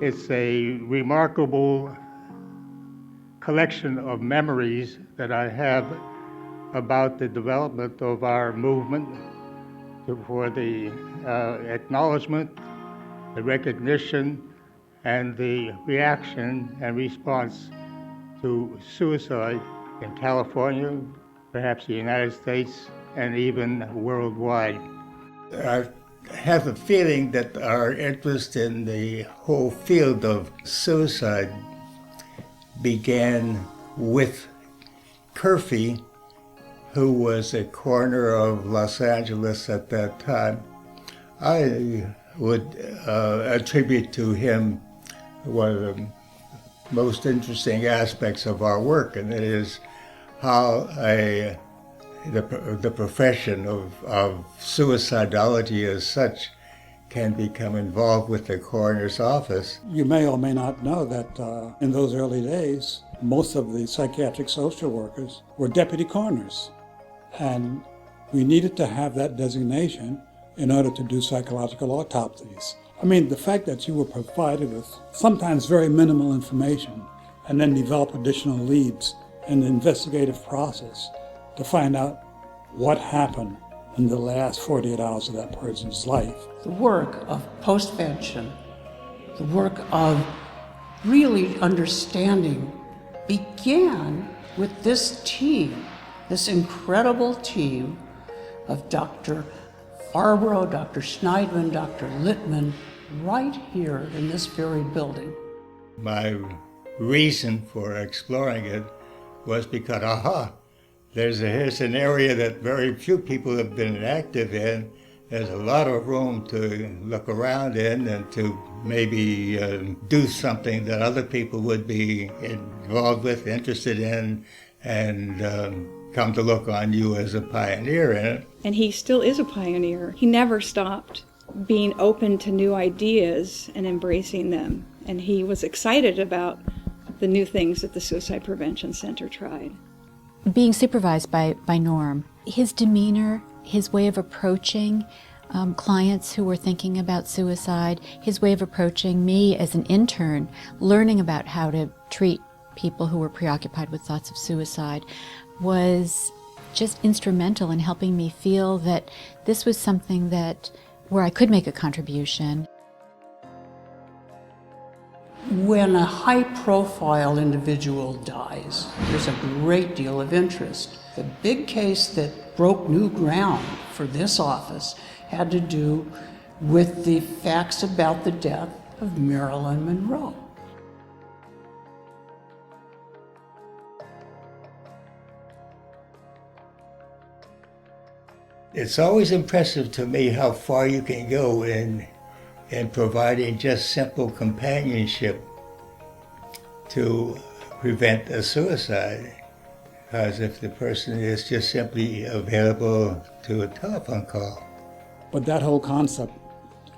It's a remarkable collection of memories that I have about the development of our movement for the acknowledgement, the recognition, and the reaction and response to suicide in California, perhaps the United States, and even worldwide. I have a feeling that our interest in the whole field of suicide began with Curfew, who was a coroner of Los Angeles at that time. I would attribute to him one of the most interesting aspects of our work, and it is how the profession of suicidology as such can become involved with the coroner's office. You may or may not know that in those early days, most of the psychiatric social workers were deputy coroners, and we needed to have that designation in order to do psychological autopsies. I mean, the fact that you were provided with sometimes very minimal information and then develop additional leads in the investigative process to find out what happened in the last 48 hours of that person's life. The work of postvention, the work of really understanding began with this team, this incredible team of Dr. Farberow, Dr. Schneidman, Dr. Littman, right here in this very building. My reason for exploring it was because, here's an area that very few people have been active in. There's a lot of room to look around in and to maybe do something that other people would be involved with, interested in, and come to look on you as a pioneer in it. And he still is a pioneer. He never stopped being open to new ideas and embracing them. And he was excited about the new things that the Suicide Prevention Center tried. Being supervised by Norm, his demeanor, his way of approaching clients who were thinking about suicide, his way of approaching me as an intern, learning about how to treat people who were preoccupied with thoughts of suicide, was just instrumental in helping me feel that this was something where I could make a contribution. When a high-profile individual dies, there's a great deal of interest. The big case that broke new ground for this office had to do with the facts about the death of Marilyn Monroe. It's always impressive to me how far you can go in providing just simple companionship to prevent a suicide. Because if the person is just simply available to a telephone call. But that whole concept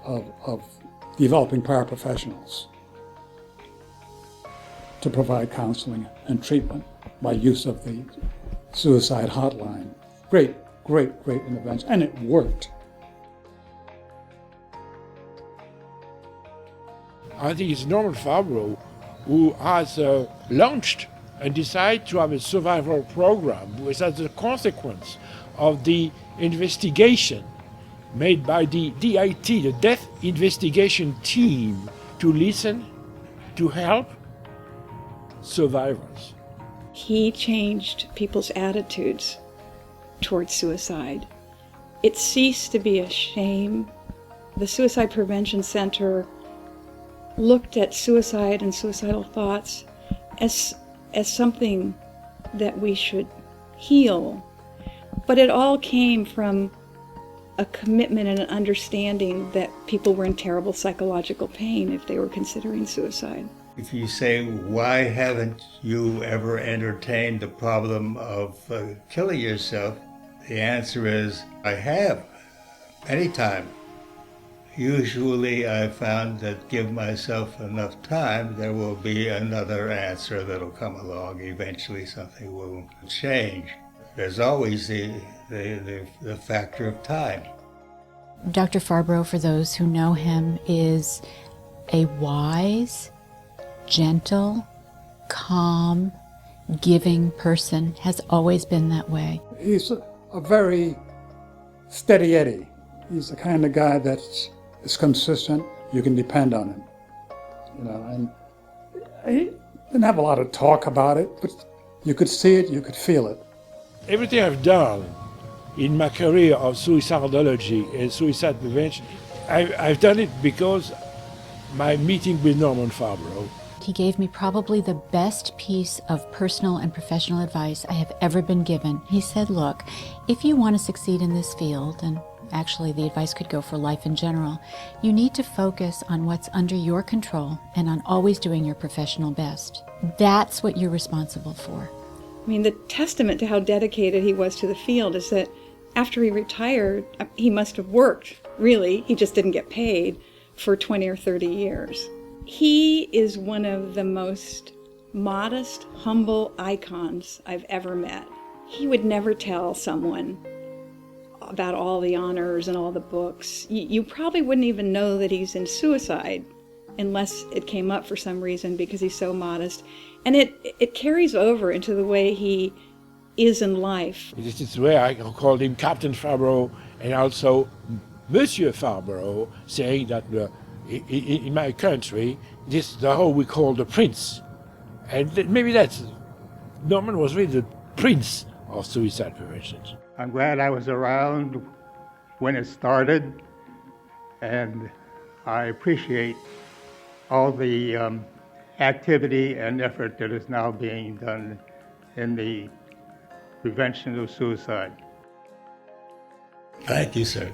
of developing paraprofessionals to provide counseling and treatment by use of the suicide hotline, great intervention, and it worked. I think it's Norman Farberow who has launched and decided to have a survival program, which as a consequence of the investigation made by the DIT, the Death Investigation Team, to listen, to help survivors. He changed people's attitudes towards suicide. It ceased to be a shame. The Suicide Prevention Center looked at suicide and suicidal thoughts as something that we should heal. But it all came from a commitment and an understanding that people were in terrible psychological pain if they were considering suicide. If you say, why haven't you ever entertained the problem of killing yourself? The answer is, I have, anytime. Usually I found that give myself enough time, there will be another answer that'll come along. Eventually something will change. There's always the factor of time. Dr. Farberow, for those who know him, is a wise, gentle, calm, giving person, has always been that way. He's a very steady Eddie. He's the kind of guy that's consistent. You can depend on him. And he didn't have a lot of talk about it, but you could see it, you could feel it. Everything I've done in my career of suicidology and suicide prevention, I've done it because my meeting with Norman Farberow. He gave me probably the best piece of personal and professional advice I have ever been given. He said, look, if you want to succeed in this field, and actually the advice could go for life in general, you need to focus on what's under your control and on always doing your professional best. That's what you're responsible for. I mean, the testament to how dedicated he was to the field is that after he retired, he must have worked, really, he just didn't get paid, for 20 or 30 years. He is one of the most modest, humble icons I've ever met. He would never tell someone about all the honors and all the books. You probably wouldn't even know that he's in suicide unless it came up for some reason, because he's so modest. And it carries over into the way he is in life. This is where I called him Captain Farberow and also Monsieur Farberow, saying that in my country, this is the whole we call the prince. And maybe Norman was really the prince of suicide prevention. I'm glad I was around when it started, and I appreciate all the activity and effort that is now being done in the prevention of suicide. Thank you, sir.